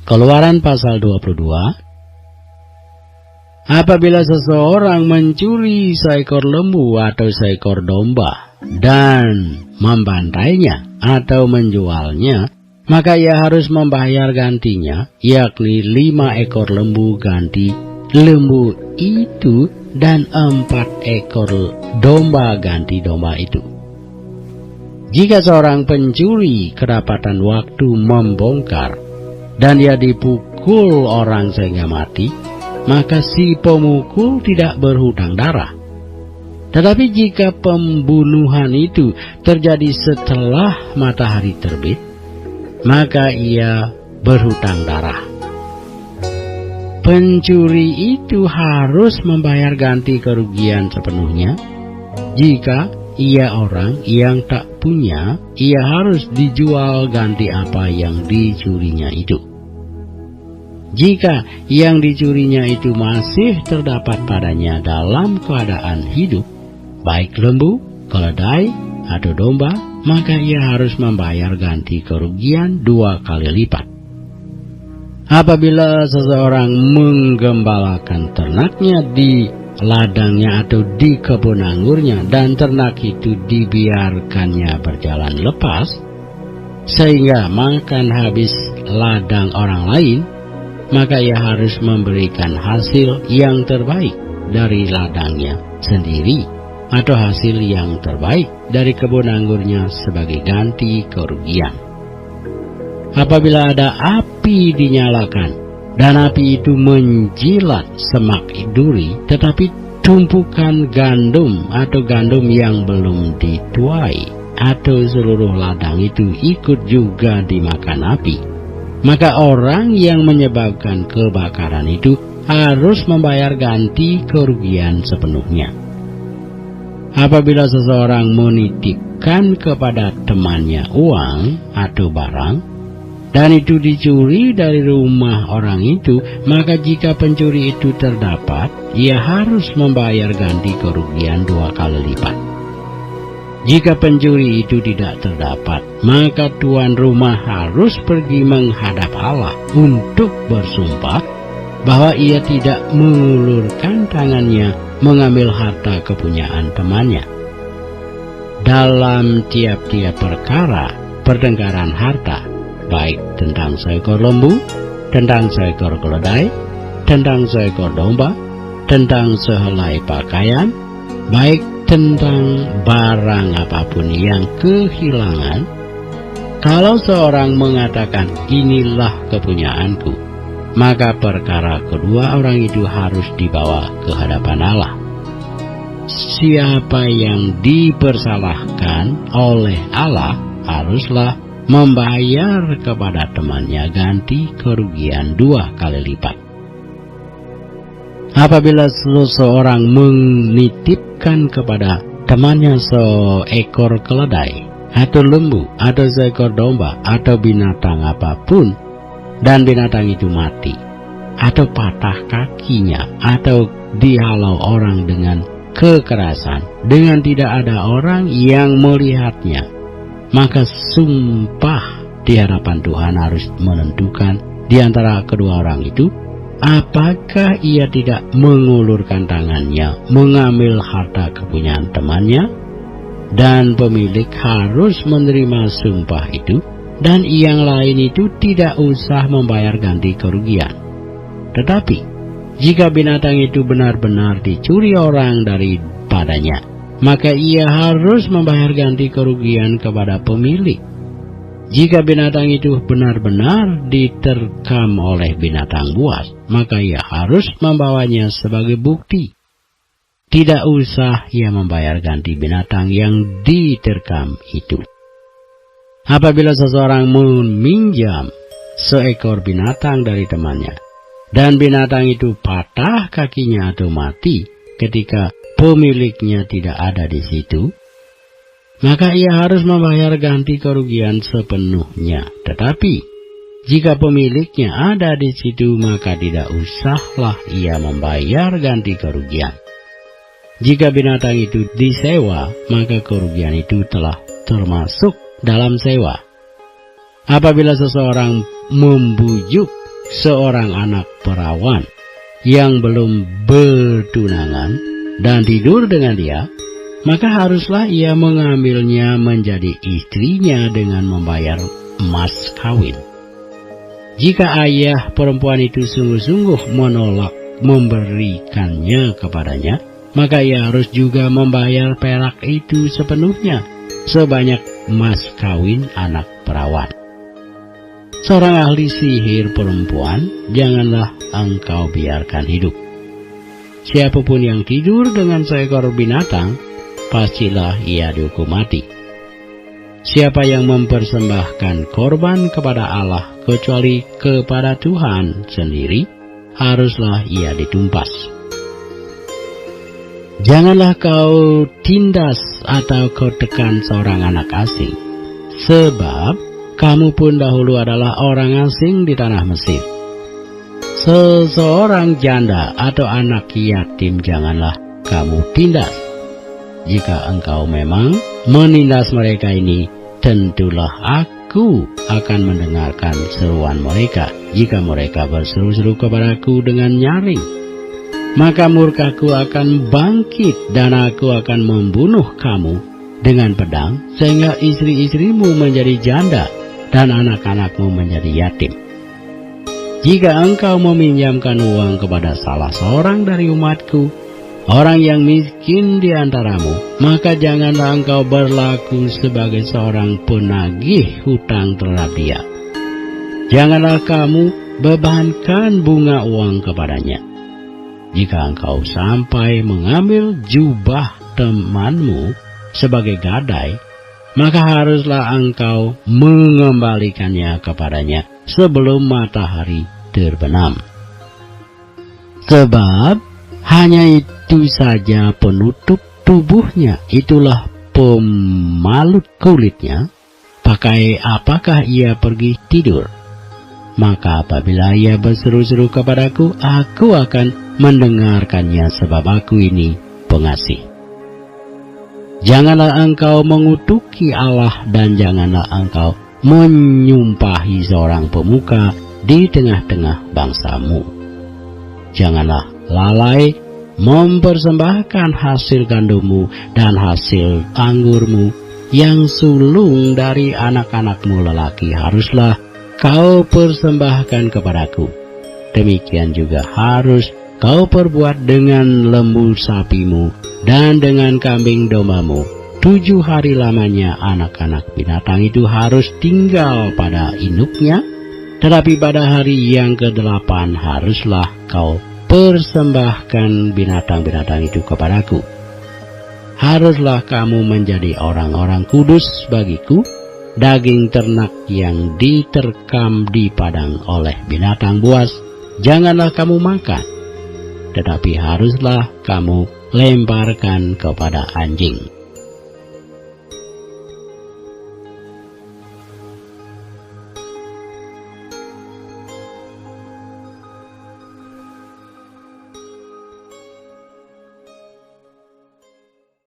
Keluaran pasal 22. Apabila seseorang mencuri seekor lembu atau seekor domba dan membantainya atau menjualnya, maka ia harus membayar gantinya, yakni 5 ekor lembu ganti lembu itu dan 4 ekor domba ganti domba itu. Jika seorang pencuri kedapatan waktu membongkar dan dia dipukul orang sehingga mati, maka si pemukul tidak berhutang darah. Tetapi jika pembunuhan itu terjadi setelah matahari terbit, maka ia berhutang darah. Pencuri itu harus membayar ganti kerugian sepenuhnya. Jika ia orang yang tak punya, ia harus dijual ganti apa yang dicurinya itu. Jika yang dicurinya itu masih terdapat padanya dalam keadaan hidup, baik lembu, keledai, atau domba, maka ia harus membayar ganti kerugian 2 kali lipat. Apabila seseorang menggembalakan ternaknya di ladangnya atau di kebun anggurnya dan ternak itu dibiarkannya berjalan lepas, sehingga makan habis ladang orang lain, maka ia harus memberikan hasil yang terbaik dari ladangnya sendiri atau hasil yang terbaik dari kebun anggurnya sebagai ganti kerugian. Apabila ada api dinyalakan dan api itu menjilat semak duri, tetapi tumpukan gandum atau gandum yang belum dituai atau seluruh ladang itu ikut juga dimakan api, maka orang yang menyebabkan kebakaran itu harus membayar ganti kerugian sepenuhnya. Apabila seseorang menitipkan kepada temannya uang atau barang, dan itu dicuri dari rumah orang itu, maka jika pencuri itu terdapat, ia harus membayar ganti kerugian 2 kali lipat. Jika pencuri itu tidak terdapat, maka tuan rumah harus pergi menghadap Allah untuk bersumpah bahwa ia tidak mengulurkan tangannya mengambil harta kepunyaan temannya. Dalam tiap-tiap perkara pertengkaran harta, baik tentang seekor lembu, tentang seekor keledai, tentang seekor domba, tentang sehelai pakaian, baik tentang barang apapun yang kehilangan, kalau seorang mengatakan inilah kepunyaanku, maka perkara kedua orang itu harus dibawa ke hadapan Allah. Siapa yang dipersalahkan oleh Allah haruslah membayar kepada temannya ganti kerugian 2 kali lipat. Apabila seseorang menitipkan kepada temannya seekor keledai atau lembu atau seekor domba atau binatang apapun, dan binatang itu mati atau patah kakinya atau dihalau orang dengan kekerasan dengan tidak ada orang yang melihatnya, maka sumpah di hadapan Tuhan harus menentukan di antara kedua orang itu apakah ia tidak mengulurkan tangannya mengambil harta kepunyaan temannya, dan pemilik harus menerima sumpah itu, dan yang lain itu tidak usah membayar ganti kerugian. Tetapi jika binatang itu benar-benar dicuri orang daripadanya, maka ia harus membayar ganti kerugian kepada pemilik. Jika binatang itu benar-benar diterkam oleh binatang buas, maka ia harus membawanya sebagai bukti. Tidak usah ia membayar ganti binatang yang diterkam itu. Apabila seseorang meminjam seekor binatang dari temannya, dan binatang itu patah kakinya atau mati ketika pemiliknya tidak ada di situ, maka ia harus membayar ganti kerugian sepenuhnya. Tetapi jika pemiliknya ada di situ, maka tidak usahlah ia membayar ganti kerugian. Jika binatang itu disewa, maka kerugian itu telah termasuk dalam sewa. Apabila seseorang membujuk seorang anak perawan yang belum bertunangan dan tidur dengan dia, maka haruslah ia mengambilnya menjadi istrinya dengan membayar mas kawin. Jika ayah perempuan itu sungguh-sungguh menolak memberikannya kepadanya, maka ia harus juga membayar perak itu sepenuhnya, sebanyak mas kawin anak perawan. Seorang ahli sihir perempuan janganlah engkau biarkan hidup. Siapapun yang tidur dengan seekor binatang, pastilah ia dihukum mati. Siapa yang mempersembahkan korban kepada Allah kecuali kepada Tuhan sendiri, haruslah ia ditumpas. Janganlah kau tindas atau kau tekan seorang anak asing, sebab kamu pun dahulu adalah orang asing di tanah Mesir. Seseorang janda atau anak yatim janganlah kamu tindas. Jika engkau memang menindas mereka ini, tentulah aku akan mendengarkan seruan mereka. Jika mereka berseru-seru kepadaku dengan nyaring, maka murkaku akan bangkit dan aku akan membunuh kamu dengan pedang, sehingga istri-istrimu menjadi janda dan anak-anakmu menjadi yatim. Jika engkau meminjamkan uang kepada salah seorang dari umatku, orang yang miskin di antaramu, maka janganlah engkau berlaku sebagai seorang penagih hutang terhadap dia. Janganlah kamu bebankan bunga uang kepadanya. Jika engkau sampai mengambil jubah temanmu sebagai gadai, maka haruslah engkau mengembalikannya kepadanya sebelum matahari terbenam. Sebab hanya itu saja penutup tubuhnya, itulah pemalut kulitnya. Pakai apakah ia pergi tidur? Maka apabila ia berseru-seru kepadaku, aku akan mendengarkannya, sebab aku ini pengasih. Janganlah engkau mengutuki Allah dan janganlah engkau menyumpahi seorang pemuka di tengah-tengah bangsamu. Janganlah lalai mempersembahkan hasil gandummu dan hasil anggurmu yang sulung dari anak-anakmu lelaki haruslah kau persembahkan kepadaku. Demikian juga harus kau perbuat dengan lembu sapimu dan dengan kambing dombamu. 7 hari lamanya anak-anak binatang itu harus tinggal pada induknya, tetapi pada hari yang ke-8 haruslah kau persembahkan binatang-binatang itu kepadaku. Haruslah kamu menjadi orang-orang kudus bagiku. Daging ternak yang diterkam di padang oleh binatang buas janganlah kamu makan, tetapi haruslah kamu lemparkan kepada anjing.